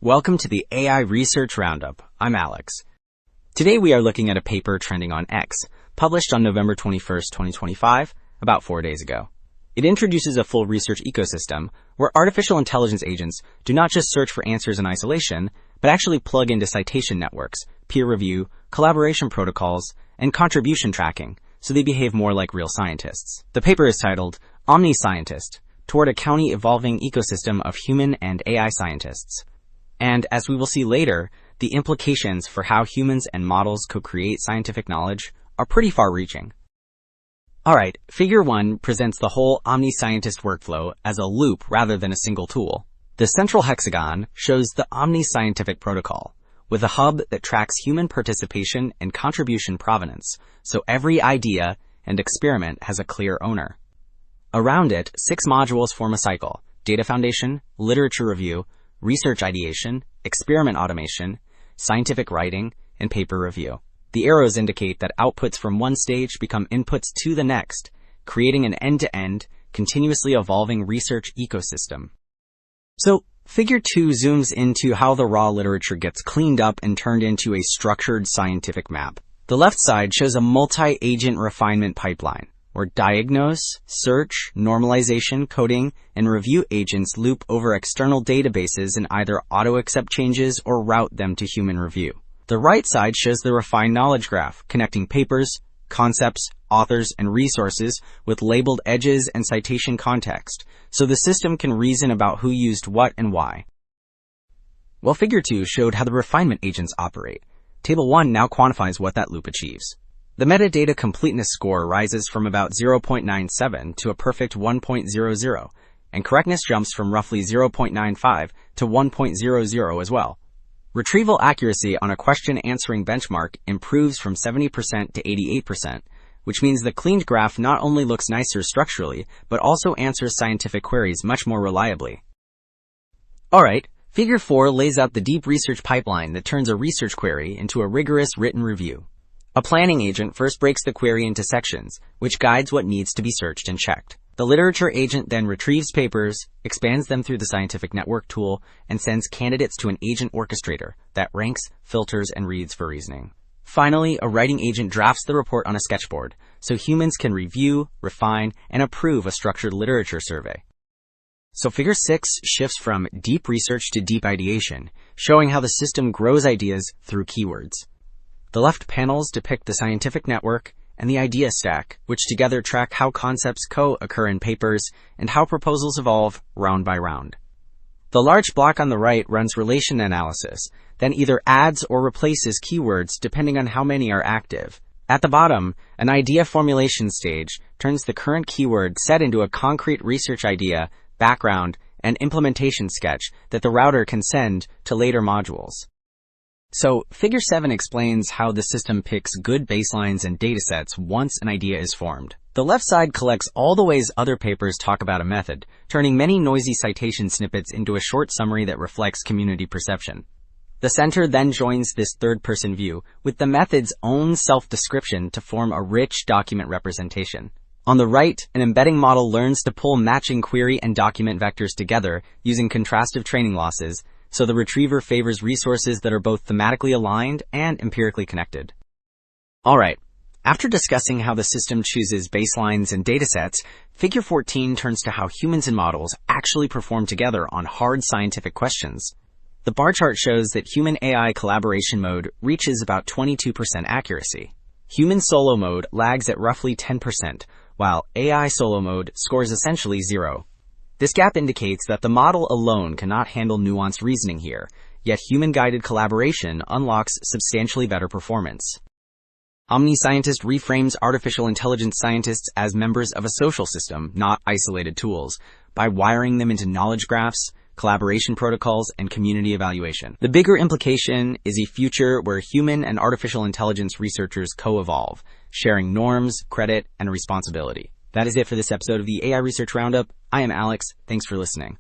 Welcome to the AI Research Roundup. I'm Alex. Today we are looking at a paper trending on X, published on November 21st, 2025, about 4 days ago. It introduces a full research ecosystem where artificial intelligence agents do not just search for answers in isolation, but actually plug into citation networks, peer review, collaboration protocols, and contribution tracking, so they behave more like real scientists. The paper is titled OmniScientist, Toward a County Evolving Ecosystem of Human and AI Scientists. And as we will see later, the implications for how humans and models co-create scientific knowledge are pretty far-reaching. Alright, Figure 1 presents the whole OmniScientist workflow as a loop rather than a single tool. The central hexagon shows the OmniScientific protocol, with a hub that tracks human participation and contribution provenance, so every idea and experiment has a clear owner. Around it, 6 modules form a cycle: data foundation, literature review, research ideation, experiment automation, scientific writing, and paper review. The arrows indicate that outputs from one stage become inputs to the next, creating an end-to-end, continuously evolving research ecosystem. So, Figure 2 zooms into how the raw literature gets cleaned up and turned into a structured scientific map. The left side shows a multi-agent refinement pipeline, where diagnose, search, normalization, coding, and review agents loop over external databases and either auto-accept changes or route them to human review. The right side shows the refined knowledge graph, connecting papers, concepts, authors, and resources with labeled edges and citation context, so the system can reason about who used what and why. While Figure 2 showed how the refinement agents operate, Table 1 now quantifies what that loop achieves. The metadata completeness score rises from about 0.97 to a perfect 1.00, and correctness jumps from roughly 0.95 to 1.00 as well. Retrieval accuracy on a question-answering benchmark improves from 70% to 88%, which means the cleaned graph not only looks nicer structurally, but also answers scientific queries much more reliably. Alright, Figure 4 lays out the deep research pipeline that turns a research query into a rigorous written review. A planning agent first breaks the query into sections, which guides what needs to be searched and checked. The literature agent then retrieves papers, expands them through the scientific network tool, and sends candidates to an agent orchestrator that ranks, filters, and reads for reasoning. Finally, a writing agent drafts the report on a sketchboard, so humans can review, refine, and approve a structured literature survey. So Figure 6 shifts from deep research to deep ideation, showing how the system grows ideas through keywords. The left panels depict the scientific network and the idea stack, which together track how concepts co-occur in papers and how proposals evolve round by round. The large block on the right runs relation analysis, then either adds or replaces keywords depending on how many are active. At the bottom, an idea formulation stage turns the current keyword set into a concrete research idea, background, and implementation sketch that the router can send to later modules. So, Figure 7 explains how the system picks good baselines and datasets once an idea is formed. The left side collects all the ways other papers talk about a method, turning many noisy citation snippets into a short summary that reflects community perception. The center then joins this third-person view with the method's own self-description to form a rich document representation. On the right, an embedding model learns to pull matching query and document vectors together using contrastive training losses, so the retriever favors resources that are both thematically aligned and empirically connected. Alright, after discussing how the system chooses baselines and datasets, Figure 14 turns to how humans and models actually perform together on hard scientific questions. The bar chart shows that human-AI collaboration mode reaches about 22% accuracy. Human solo mode lags at roughly 10%, while AI solo mode scores essentially 0. This gap indicates that the model alone cannot handle nuanced reasoning here, yet human-guided collaboration unlocks substantially better performance. OmniScientist reframes artificial intelligence scientists as members of a social system, not isolated tools, by wiring them into knowledge graphs, collaboration protocols, and community evaluation. The bigger implication is a future where human and artificial intelligence researchers co-evolve, sharing norms, credit, and responsibility. That is it for this episode of the AI Research Roundup. I am Alex. Thanks for listening.